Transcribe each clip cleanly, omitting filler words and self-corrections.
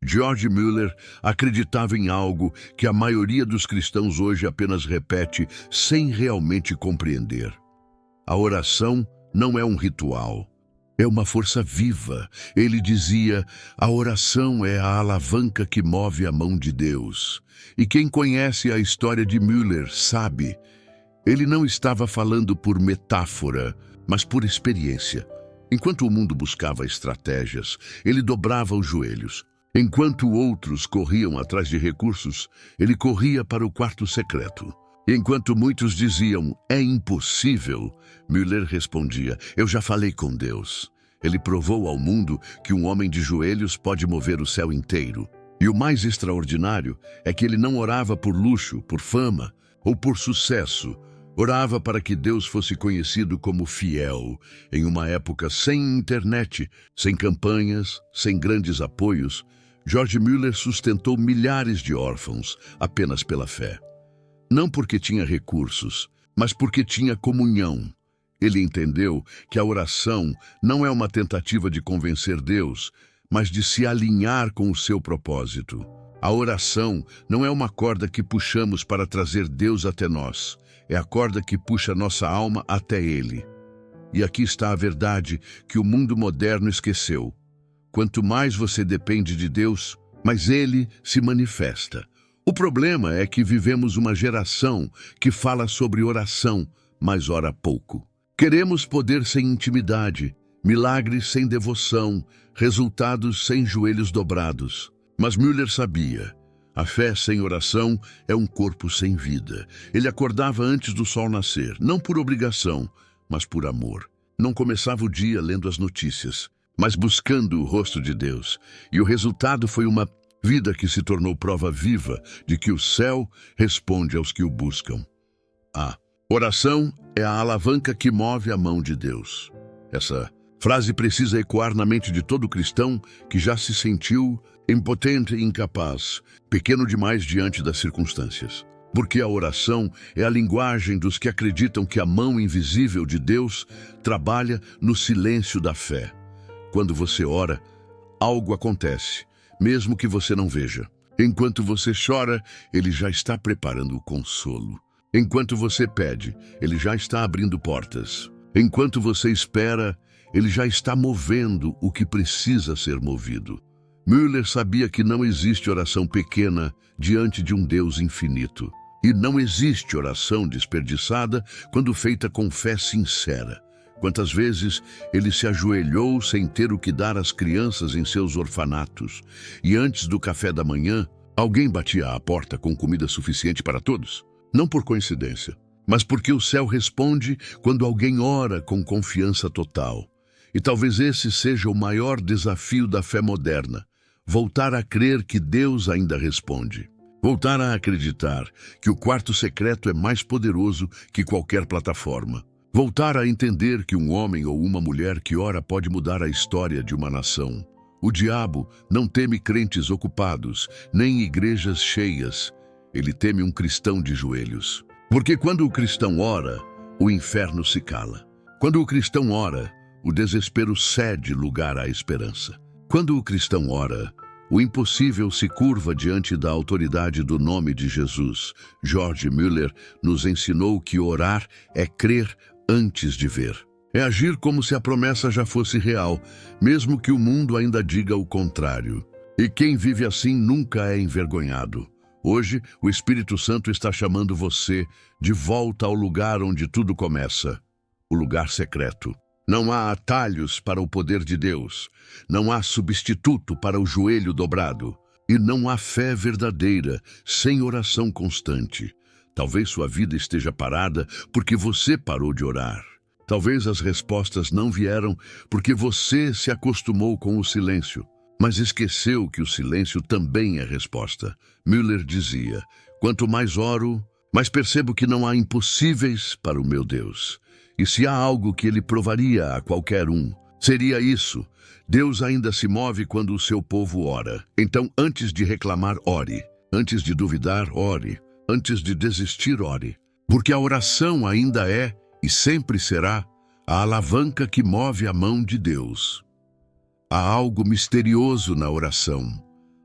George Mueller acreditava em algo que a maioria dos cristãos hoje apenas repete sem realmente compreender. A oração não é um ritual, é uma força viva. Ele dizia: a oração é a alavanca que move a mão de Deus. E quem conhece a história de Mueller sabe, ele não estava falando por metáfora, mas por experiência. Enquanto o mundo buscava estratégias, ele dobrava os joelhos. Enquanto outros corriam atrás de recursos, ele corria para o quarto secreto. Enquanto muitos diziam, é impossível, Mueller respondia, eu já falei com Deus. Ele provou ao mundo que um homem de joelhos pode mover o céu inteiro. E o mais extraordinário é que ele não orava por luxo, por fama ou por sucesso. Orava para que Deus fosse conhecido como fiel, em uma época sem internet, sem campanhas, sem grandes apoios. George Mueller sustentou milhares de órfãos apenas pela fé. Não porque tinha recursos, mas porque tinha comunhão. Ele entendeu que a oração não é uma tentativa de convencer Deus, mas de se alinhar com o seu propósito. A oração não é uma corda que puxamos para trazer Deus até nós. É a corda que puxa nossa alma até Ele. E aqui está a verdade que o mundo moderno esqueceu. Quanto mais você depende de Deus, mais Ele se manifesta. O problema é que vivemos uma geração que fala sobre oração, mas ora pouco. Queremos poder sem intimidade, milagres sem devoção, resultados sem joelhos dobrados. Mas Mueller sabia. A fé sem oração é um corpo sem vida. Ele acordava antes do sol nascer, não por obrigação, mas por amor. Não começava o dia lendo as notícias, mas buscando o rosto de Deus. E o resultado foi uma vida que se tornou prova viva de que o céu responde aos que o buscam. A oração é a alavanca que move a mão de Deus. Essa frase precisa ecoar na mente de todo cristão que já se sentiu impotente e incapaz, pequeno demais diante das circunstâncias. Porque a oração é a linguagem dos que acreditam que a mão invisível de Deus trabalha no silêncio da fé. Quando você ora, algo acontece, mesmo que você não veja. Enquanto você chora, Ele já está preparando o consolo. Enquanto você pede, Ele já está abrindo portas. Enquanto você espera, Ele já está movendo o que precisa ser movido. Mueller sabia que não existe oração pequena diante de um Deus infinito. E não existe oração desperdiçada quando feita com fé sincera. Quantas vezes ele se ajoelhou sem ter o que dar às crianças em seus orfanatos, e antes do café da manhã, alguém batia à porta com comida suficiente para todos? Não por coincidência, mas porque o céu responde quando alguém ora com confiança total. E talvez esse seja o maior desafio da fé moderna. Voltar a crer que Deus ainda responde. Voltar a acreditar que o quarto secreto é mais poderoso que qualquer plataforma. Voltar a entender que um homem ou uma mulher que ora pode mudar a história de uma nação. O diabo não teme crentes ocupados, nem igrejas cheias. Ele teme um cristão de joelhos. Porque quando o cristão ora, o inferno se cala. Quando o cristão ora, o desespero cede lugar à esperança. Quando o cristão ora, o impossível se curva diante da autoridade do nome de Jesus. George Mueller nos ensinou que orar é crer antes de ver. É agir como se a promessa já fosse real, mesmo que o mundo ainda diga o contrário. E quem vive assim nunca é envergonhado. Hoje, o Espírito Santo está chamando você de volta ao lugar onde tudo começa, o lugar secreto. Não há atalhos para o poder de Deus, não há substituto para o joelho dobrado, e não há fé verdadeira sem oração constante. Talvez sua vida esteja parada porque você parou de orar. Talvez as respostas não vieram porque você se acostumou com o silêncio, mas esqueceu que o silêncio também é resposta. Mueller dizia, quanto mais oro, mais percebo que não há impossíveis para o meu Deus. E se há algo que ele provaria a qualquer um, seria isso. Deus ainda se move quando o seu povo ora. Então, antes de reclamar, ore. Antes de duvidar, ore. Antes de desistir, ore. Porque a oração ainda é, e sempre será, a alavanca que move a mão de Deus. Há algo misterioso na oração.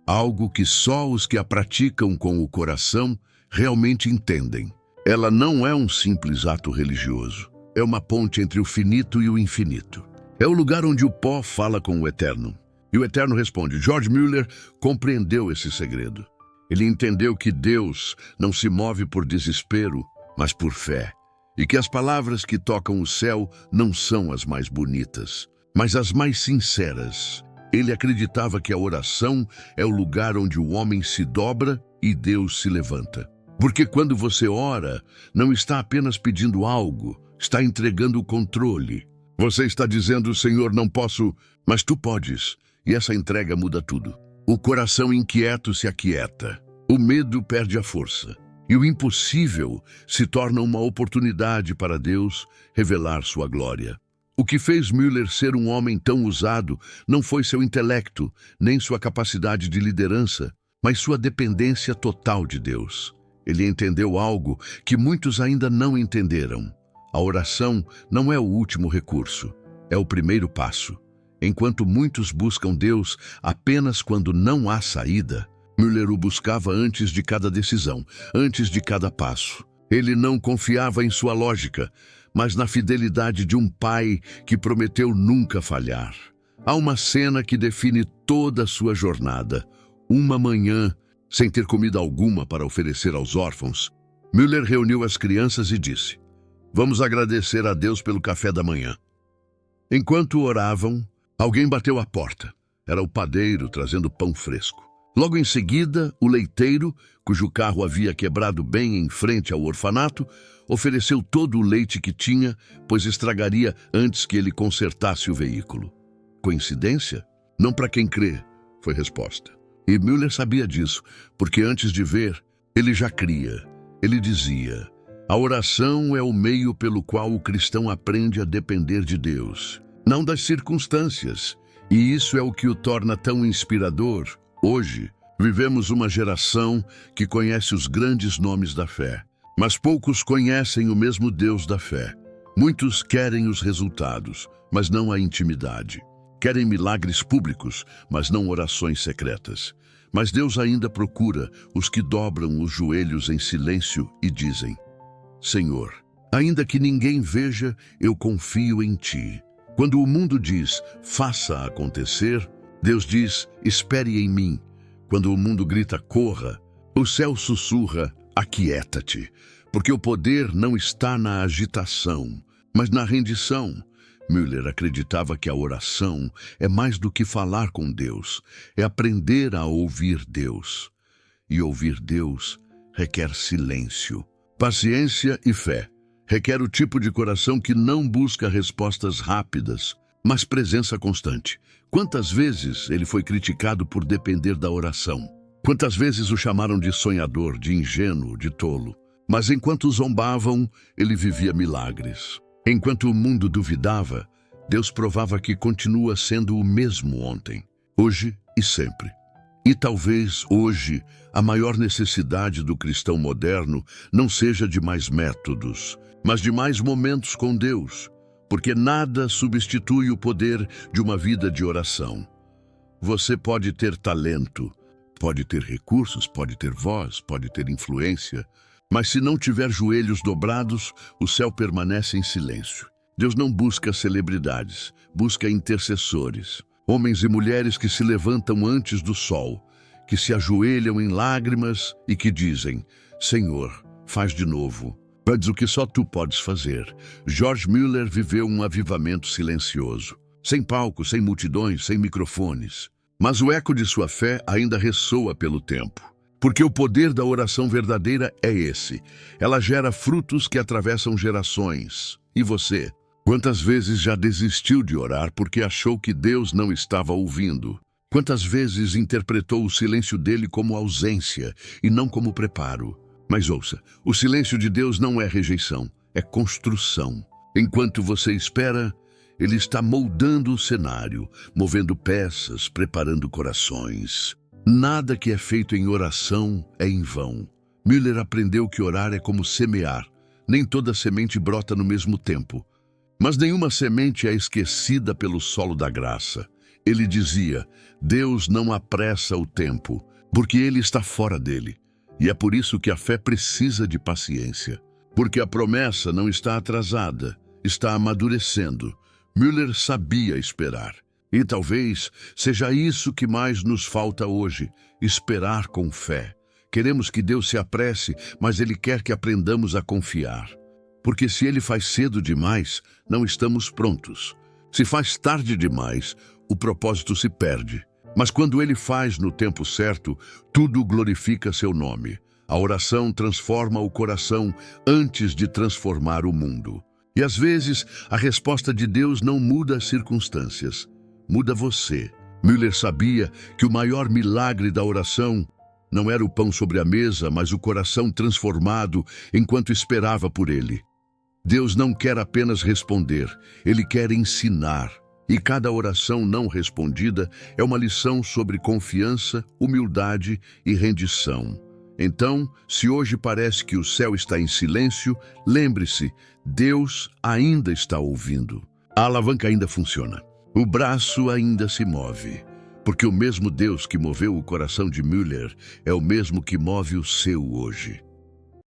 algo que só os que a praticam com o coração realmente entendem. Ela não é um simples ato religioso. É uma ponte entre o finito e o infinito. É o lugar onde o pó fala com o eterno. E o eterno responde. George Mueller compreendeu esse segredo. Ele entendeu que Deus não se move por desespero, mas por fé. E que as palavras que tocam o céu não são as mais bonitas, mas as mais sinceras. Ele acreditava que a oração é o lugar onde o homem se dobra e Deus se levanta. Porque quando você ora, não está apenas pedindo algo, está entregando o controle. Você está dizendo, Senhor, não posso, mas tu podes. E essa entrega muda tudo. O coração inquieto se aquieta. O medo perde a força. E o impossível se torna uma oportunidade para Deus revelar sua glória. O que fez Mueller ser um homem tão usado não foi seu intelecto, nem sua capacidade de liderança, mas sua dependência total de Deus. Ele entendeu algo que muitos ainda não entenderam. A oração não é o último recurso, é o primeiro passo. Enquanto muitos buscam Deus apenas quando não há saída, Mueller o buscava antes de cada decisão, antes de cada passo. Ele não confiava em sua lógica, mas na fidelidade de um pai que prometeu nunca falhar. Há uma cena que define toda a sua jornada. Uma manhã, sem ter comida alguma para oferecer aos órfãos, Mueller reuniu as crianças e disse: Vamos agradecer a Deus pelo café da manhã. Enquanto oravam, alguém bateu à porta. Era o padeiro trazendo pão fresco. Logo em seguida, o leiteiro, cujo carro havia quebrado bem em frente ao orfanato, ofereceu todo o leite que tinha, pois estragaria antes que ele consertasse o veículo. Coincidência? Não para quem crê, foi a resposta. E Mueller sabia disso, porque antes de ver, ele já cria. Ele dizia: a oração é o meio pelo qual o cristão aprende a depender de Deus, não das circunstâncias. E isso é o que o torna tão inspirador. Hoje, vivemos uma geração que conhece os grandes nomes da fé, mas poucos conhecem o mesmo Deus da fé. Muitos querem os resultados, mas não a intimidade. Querem milagres públicos, mas não orações secretas. Mas Deus ainda procura os que dobram os joelhos em silêncio e dizem: Senhor, ainda que ninguém veja, eu confio em Ti. Quando o mundo diz, faça acontecer, Deus diz, espere em mim. Quando o mundo grita, corra, o céu sussurra, aquieta-te. Porque o poder não está na agitação, mas na rendição. Mueller acreditava que a oração é mais do que falar com Deus, é aprender a ouvir Deus. E ouvir Deus requer silêncio, paciência e fé. Requer o tipo de coração que não busca respostas rápidas, mas presença constante. Quantas vezes ele foi criticado por depender da oração? Quantas vezes o chamaram de sonhador, de ingênuo, de tolo? Mas enquanto zombavam, ele vivia milagres. Enquanto o mundo duvidava, Deus provava que continua sendo o mesmo ontem, hoje e sempre. E talvez hoje a maior necessidade do cristão moderno não seja de mais métodos, mas de mais momentos com Deus, porque nada substitui o poder de uma vida de oração. Você pode ter talento, pode ter recursos, pode ter voz, pode ter influência, mas se não tiver joelhos dobrados, o céu permanece em silêncio. Deus não busca celebridades, busca intercessores, homens e mulheres que se levantam antes do sol, que se ajoelham em lágrimas e que dizem: Senhor, faz de novo. Faz o que só tu podes fazer. George Mueller viveu um avivamento silencioso, sem palco, sem multidões, sem microfones. Mas o eco de sua fé ainda ressoa pelo tempo. Porque o poder da oração verdadeira é esse. Ela gera frutos que atravessam gerações. E você? Quantas vezes já desistiu de orar porque achou que Deus não estava ouvindo? Quantas vezes interpretou o silêncio dele como ausência e não como preparo? Mas ouça, o silêncio de Deus não é rejeição, é construção. Enquanto você espera, Ele está moldando o cenário, movendo peças, preparando corações. Nada que é feito em oração é em vão. Mueller aprendeu que orar é como semear. Nem toda semente brota no mesmo tempo. Mas nenhuma semente é esquecida pelo solo da graça. Ele dizia: Deus não apressa o tempo, porque ele está fora dele. E é por isso que a fé precisa de paciência. Porque a promessa não está atrasada, está amadurecendo. Müller sabia esperar. E talvez seja isso que mais nos falta hoje, esperar com fé. Queremos que Deus se apresse, mas Ele quer que aprendamos a confiar. Porque se Ele faz cedo demais, não estamos prontos. Se faz tarde demais, o propósito se perde. Mas quando Ele faz no tempo certo, tudo glorifica seu nome. A oração transforma o coração antes de transformar o mundo. E às vezes, a resposta de Deus não muda as circunstâncias, muda você. Müller sabia que o maior milagre da oração não era o pão sobre a mesa, mas o coração transformado enquanto esperava por ele. Deus não quer apenas responder, Ele quer ensinar. E cada oração não respondida é uma lição sobre confiança, humildade e rendição. Então, se hoje parece que o céu está em silêncio, lembre-se, Deus ainda está ouvindo. A alavanca ainda funciona. O braço ainda se move. Porque o mesmo Deus que moveu o coração de Müller é o mesmo que move o seu hoje.